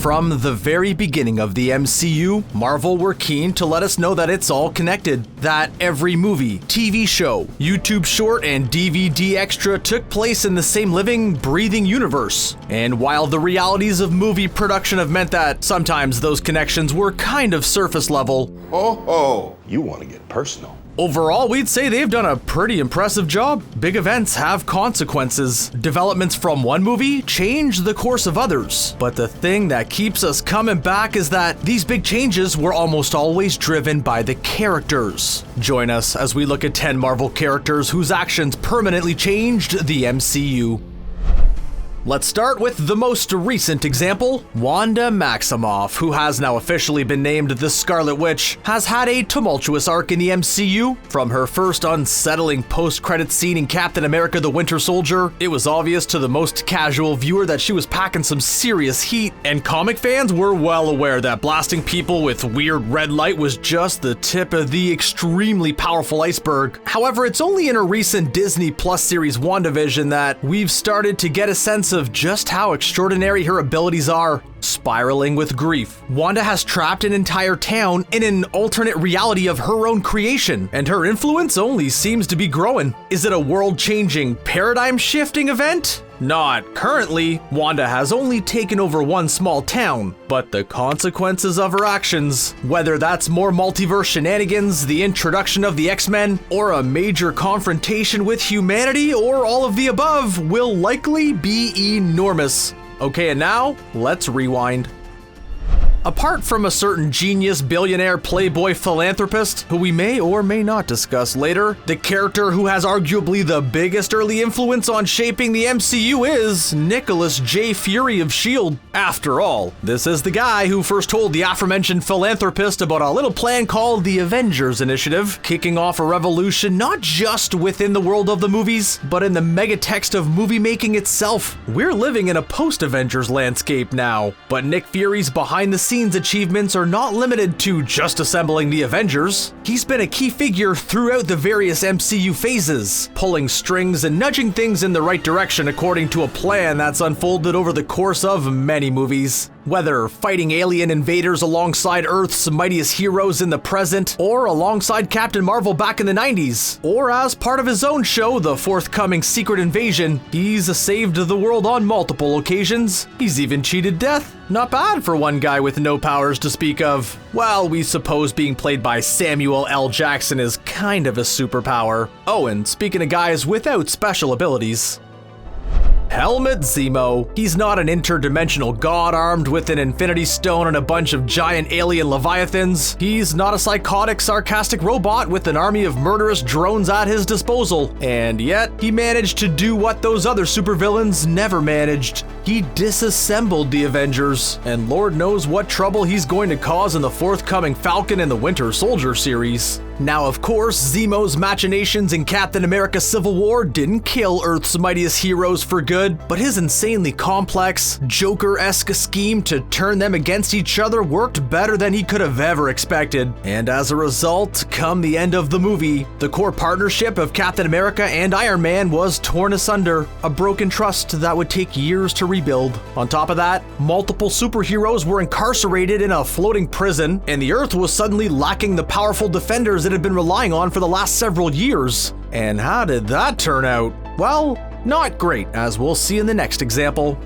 From the very beginning of the MCU, Marvel were keen to let us know that it's all connected, that every movie, TV show, YouTube short, and DVD extra took place in the same living, breathing universe. And while the realities of movie production have meant that sometimes those connections were kind of surface level, Oh, you want to get personal. overall, we'd say they've done a pretty impressive job. Big events have consequences. Developments from one movie change the course of others. But the thing that keeps us coming back is that these big changes were almost always driven by the characters. Join us as we look at 10 Marvel characters whose actions permanently changed the MCU. Let's start with the most recent example. Wanda Maximoff, who has now officially been named the Scarlet Witch, has had a tumultuous arc in the MCU. From her first unsettling post-credits scene in Captain America: The Winter Soldier, it was obvious to the most casual viewer that she was packing some serious heat, and comic fans were well aware that blasting people with weird red light was just the tip of the extremely powerful iceberg. However, it's only in a recent Disney Plus series WandaVision that we've started to get a sense of just how extraordinary her abilities are. Spiraling with grief, Wanda has trapped an entire town in an alternate reality of her own creation, and her influence only seems to be growing. Is it a world-changing, paradigm-shifting event? Not currently. Wanda has only taken over one small town, but the consequences of her actions, whether that's more multiverse shenanigans, the introduction of the X-Men, or a major confrontation with humanity, or all of the above, will likely be enormous. Okay, and now, let's rewind. Apart from a certain genius, billionaire, playboy, philanthropist, who we may or may not discuss later, the character who has arguably the biggest early influence on shaping the MCU is Nicholas J. Fury of S.H.I.E.L.D. After all, this is the guy who first told the aforementioned philanthropist about a little plan called the Avengers Initiative, kicking off a revolution not just within the world of the movies, but in the megatext of movie making itself. We're living in a post-Avengers landscape now, but Nick Fury's behind-the-scenes achievements are not limited to just assembling the Avengers. He's been a key figure throughout the various MCU phases, pulling strings and nudging things in the right direction according to a plan that's unfolded over the course of many movies. Whether fighting alien invaders alongside Earth's mightiest heroes in the present, or alongside Captain Marvel back in the 90s, or as part of his own show, the forthcoming Secret Invasion, he's saved the world on multiple occasions. He's even cheated death. Not bad for one guy with no powers to speak of. Well, we suppose being played by Samuel L. Jackson is kind of a superpower. Oh, and speaking of guys without special abilities, Helmut Zemo. He's not an interdimensional god armed with an infinity stone and a bunch of giant alien leviathans. He's not a psychotic, sarcastic robot with an army of murderous drones at his disposal. And yet, he managed to do what those other supervillains never managed. He disassembled the Avengers, and Lord knows what trouble he's going to cause in the forthcoming Falcon and the Winter Soldier series. Now, of course, Zemo's machinations in Captain America: Civil War didn't kill Earth's mightiest heroes for good, but his insanely complex, Joker-esque scheme to turn them against each other worked better than he could have ever expected. And as a result, come the end of the movie, the core partnership of Captain America and Iron Man was torn asunder, a broken trust that would take years to rebuild. On top of that, multiple superheroes were incarcerated in a floating prison, and the Earth was suddenly lacking the powerful defenders it had been relying on for the last several years. And how did that turn out? Well, not great, as we'll see in the next example.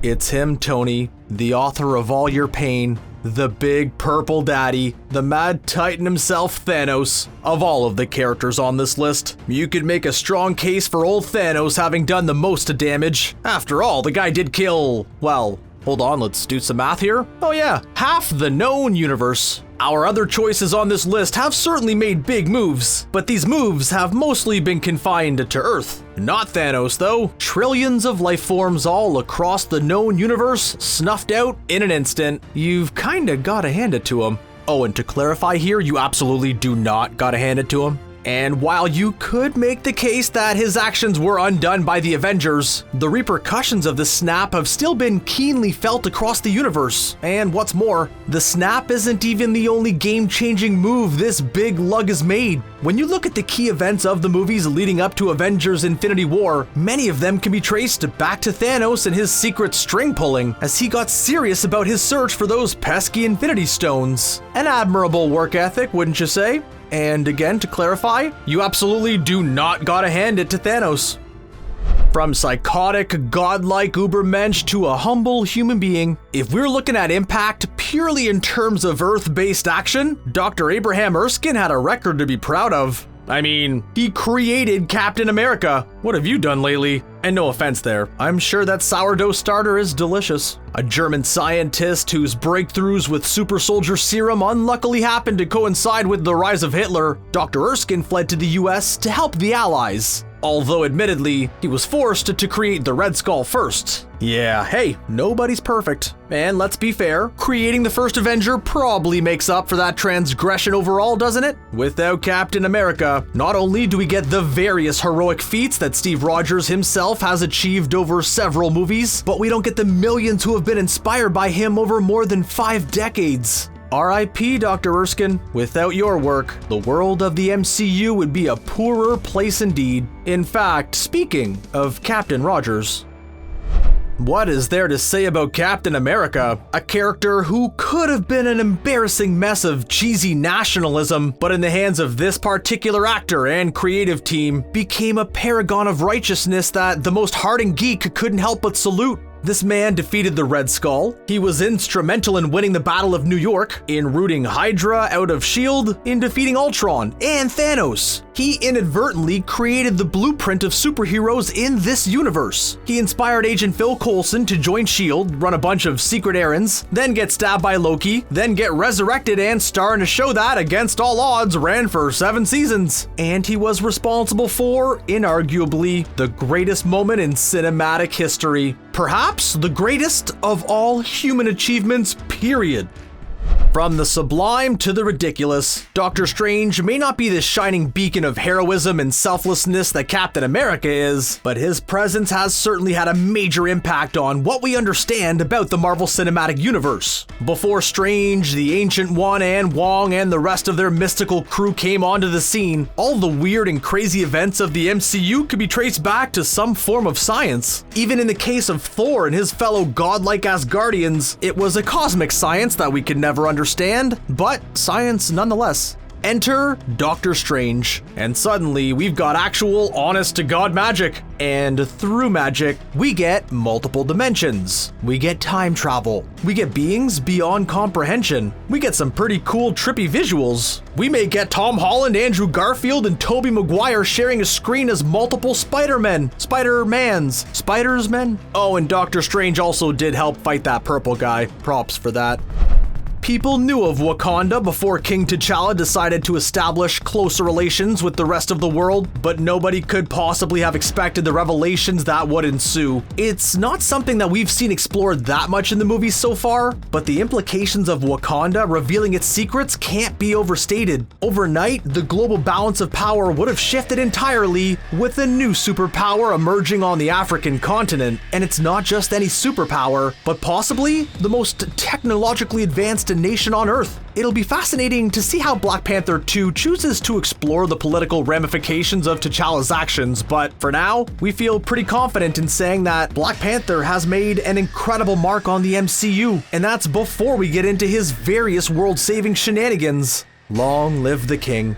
It's him, Tony, the author of all your pain, the big purple daddy, the mad titan himself, Thanos. Of all of the characters on this list, you could make a strong case for old Thanos having done the most damage. After all, the guy did kill, well, hold on, let's do some math here. Oh yeah, half the known universe. Our other choices on this list have certainly made big moves, but these moves have mostly been confined to Earth. Not Thanos, though. Trillions of life forms all across the known universe, snuffed out in an instant. You've kinda gotta hand it to him. Oh, and to clarify here, you absolutely do not gotta hand it to him. And while you could make the case that his actions were undone by the Avengers, the repercussions of the snap have still been keenly felt across the universe. And what's more, the snap isn't even the only game-changing move this big lug has made. When you look at the key events of the movies leading up to Avengers Infinity War, many of them can be traced back to Thanos and his secret string pulling, as he got serious about his search for those pesky Infinity Stones. An admirable work ethic, wouldn't you say? And again, to clarify, you absolutely do not gotta hand it to Thanos. From psychotic, godlike ubermensch to a humble human being, if we're looking at impact purely in terms of Earth-based action, Dr. Abraham Erskine had a record to be proud of. I mean, he created Captain America. What have you done lately? And no offense there, I'm sure that sourdough starter is delicious. A German scientist whose breakthroughs with super soldier serum unluckily happened to coincide with the rise of Hitler, Dr. Erskine fled to the US to help the Allies. Although admittedly, he was forced to create the Red Skull first. Yeah, hey, nobody's perfect. And let's be fair, creating the first Avenger probably makes up for that transgression overall, doesn't it? Without Captain America, not only do we get the various heroic feats that Steve Rogers himself has achieved over several movies, but we don't get the millions who have been inspired by him over more than 5 decades. R.I.P. Dr. Erskine. Without your work, the world of the MCU would be a poorer place indeed. In fact, speaking of Captain Rogers, what is there to say about Captain America? A character who could have been an embarrassing mess of cheesy nationalism, but in the hands of this particular actor and creative team, became a paragon of righteousness that the most hardened geek couldn't help but salute. This man defeated the Red Skull. He was instrumental in winning the Battle of New York, in rooting Hydra out of S.H.I.E.L.D., in defeating Ultron and Thanos. He inadvertently created the blueprint of superheroes in this universe. He inspired Agent Phil Coulson to join S.H.I.E.L.D., run a bunch of secret errands, then get stabbed by Loki, then get resurrected and star in a show that, against all odds, ran for 7 seasons. And he was responsible for, inarguably, the greatest moment in cinematic history. Perhaps the greatest of all human achievements, period. From the sublime to the ridiculous, Doctor Strange may not be the shining beacon of heroism and selflessness that Captain America is, but his presence has certainly had a major impact on what we understand about the Marvel Cinematic Universe. Before Strange, the Ancient One, and Wong and the rest of their mystical crew came onto the scene, all the weird and crazy events of the MCU could be traced back to some form of science. Even in the case of Thor and his fellow godlike Asgardians, it was a cosmic science that we could never understand, but science nonetheless. Enter Doctor Strange, and suddenly we've got actual honest-to-God magic. And through magic, we get multiple dimensions. We get time travel. We get beings beyond comprehension. We get some pretty cool trippy visuals. We may get Tom Holland, Andrew Garfield, and Tobey Maguire sharing a screen as multiple Spider-Men. Spider-Men? Oh, and Doctor Strange also did help fight that purple guy. Props for that. People knew of Wakanda before King T'Challa decided to establish closer relations with the rest of the world, but nobody could possibly have expected the revelations that would ensue. It's not something that we've seen explored that much in the movies so far, but the implications of Wakanda revealing its secrets can't be overstated. Overnight, the global balance of power would have shifted entirely, with a new superpower emerging on the African continent. And it's not just any superpower, but possibly the most technologically advanced nation on Earth. It'll be fascinating to see how Black Panther 2 chooses to explore the political ramifications of T'Challa's actions, but for now, we feel pretty confident in saying that Black Panther has made an incredible mark on the MCU, and that's before we get into his various world-saving shenanigans. Long live the King.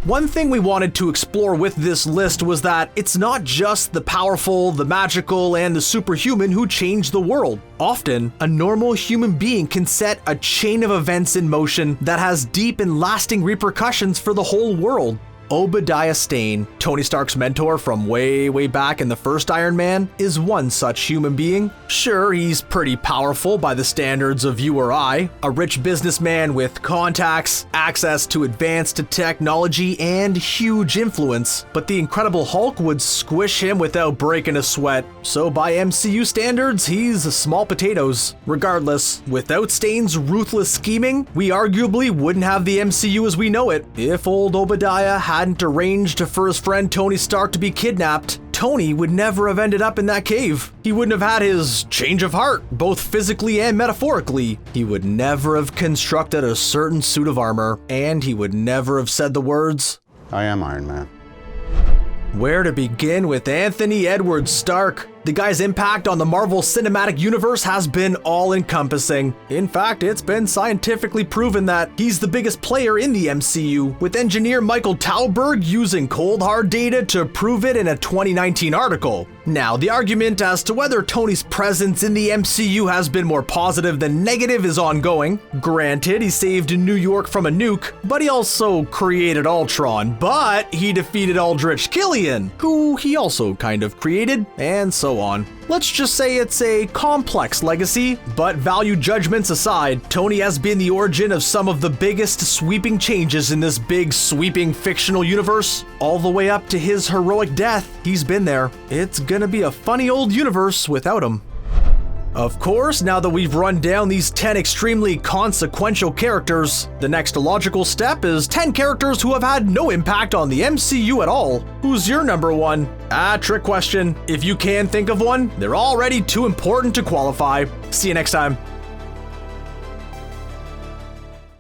One thing we wanted to explore with this list was that it's not just the powerful, the magical, and the superhuman who change the world. Often, a normal human being can set a chain of events in motion that has deep and lasting repercussions for the whole world. Obadiah Stane, Tony Stark's mentor from way back in the first Iron Man, is one such human being. Sure, he's pretty powerful by the standards of you or I, a rich businessman with contacts, access to advanced technology, and huge influence, but the Incredible Hulk would squish him without breaking a sweat. So by MCU standards, he's small potatoes. Regardless, without Stane's ruthless scheming, we arguably wouldn't have the MCU as we know it. If old Obadiah had hadn't arranged for his friend Tony Stark to be kidnapped, Tony would never have ended up in that cave. He wouldn't have had his change of heart, both physically and metaphorically. He would never have constructed a certain suit of armor, and he would never have said the words, I am Iron Man. Where to begin with Anthony Edward Stark? The guy's impact on the Marvel Cinematic Universe has been all-encompassing. In fact, it's been scientifically proven that he's the biggest player in the MCU, with engineer Michael Tauberg using cold hard data to prove it in a 2019 article. Now, the argument as to whether Tony's presence in the MCU has been more positive than negative is ongoing. Granted, he saved New York from a nuke, but he also created Ultron, but he defeated Aldrich Killian, who he also kind of created, and so on. Let's just say it's a complex legacy, but value judgments aside, Tony has been the origin of some of the biggest sweeping changes in this big sweeping fictional universe. All the way up to his heroic death, he's been there. It's gonna be a funny old universe without him. Of course, now that we've run down these 10 extremely consequential characters, the next logical step is 10 characters who have had no impact on the MCU at all. Who's your number one? Trick question. If you can think of one, they're already too important to qualify. See you next time.